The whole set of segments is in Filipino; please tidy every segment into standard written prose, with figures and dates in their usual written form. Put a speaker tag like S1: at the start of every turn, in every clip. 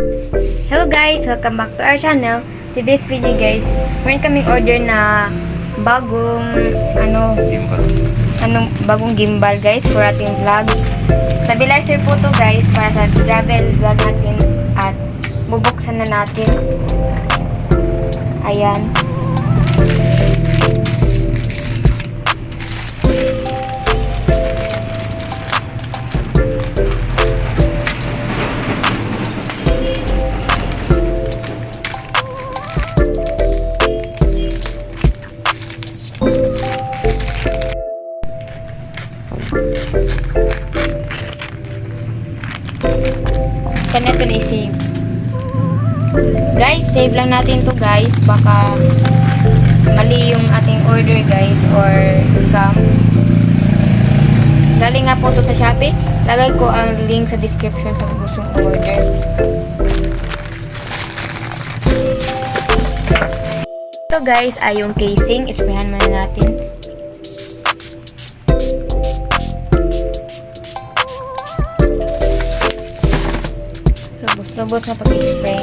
S1: Hello guys! Welcome back to our channel. Today's video guys, meron kaming order na bagong bagong gimbal guys for ating vlog. Stabilizer po to guys para sa travel vlog natin at bubuksan na natin. Ayan. Kanya ito na-save. Guys, save lang natin to guys. Baka mali yung ating order guys or scam. Galing nga po to sa Shopee. Lagay ko ang link sa description sa gustong order. Ito guys ay yung casing. Isprayan muna natin. Lubos na pag-spray.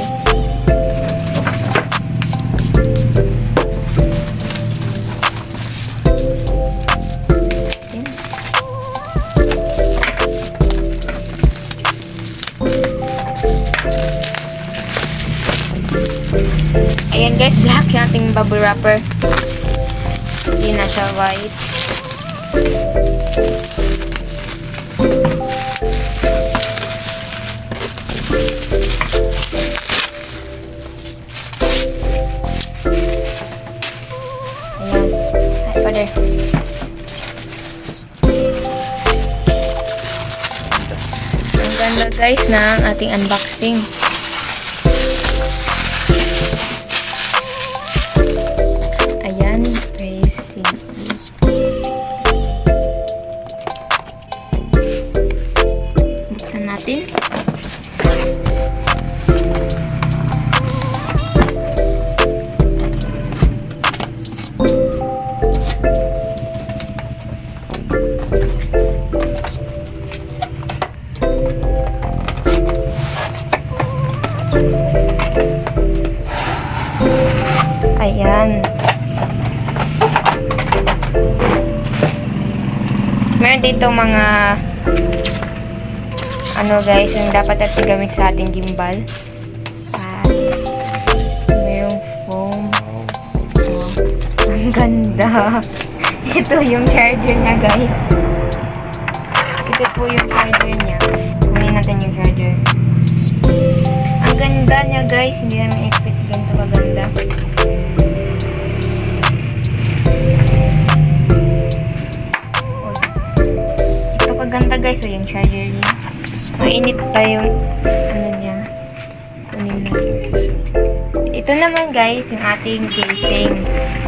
S1: Ayan guys, black yung ating bubble wrapper. Hindi na siya white. Father. Ang ganda guys ng ating unboxing. Ayan, Prestigio. Buksan natin. Ayan. Meron dito mga guys, yung dapat natin gamit sa ating gimbal. At mayroong foam. Oh, ang ganda. Ito yung charger niya guys. Ito po yung charger niya. Kunin natin yung charger. Ang ganda niya guys. Hindi namin expect ganito kaganda. Ito kaganda guys. So yung charger niya. Mainit pa yung niya. Kunin na. Ito naman guys yung ating casing.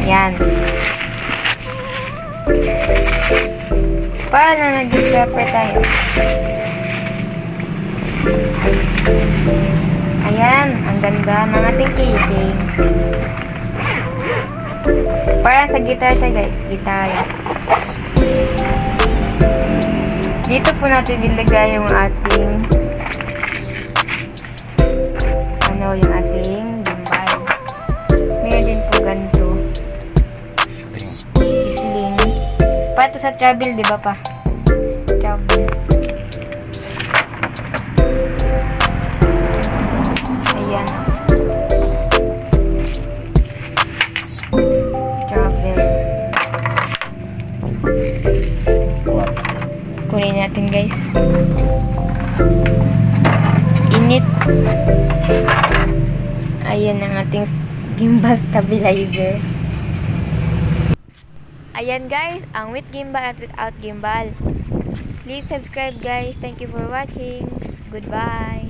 S1: Yan. Paano nag-discover tayo? Ayan, ang ganda ng ating casing. Parang sa guitar siya guys, gitara. Dito po natin ilagay yung ating yung ating gimbal. Mayroon din po ganito. Sling. Para to sa travel, di ba pa? Travel. Ayan. Travel. Kunin natin guys. Init. Ayan ang ating gimbal stabilizer. Ayan guys, ang with gimbal at without gimbal. Please subscribe guys. Thank you for watching. Goodbye.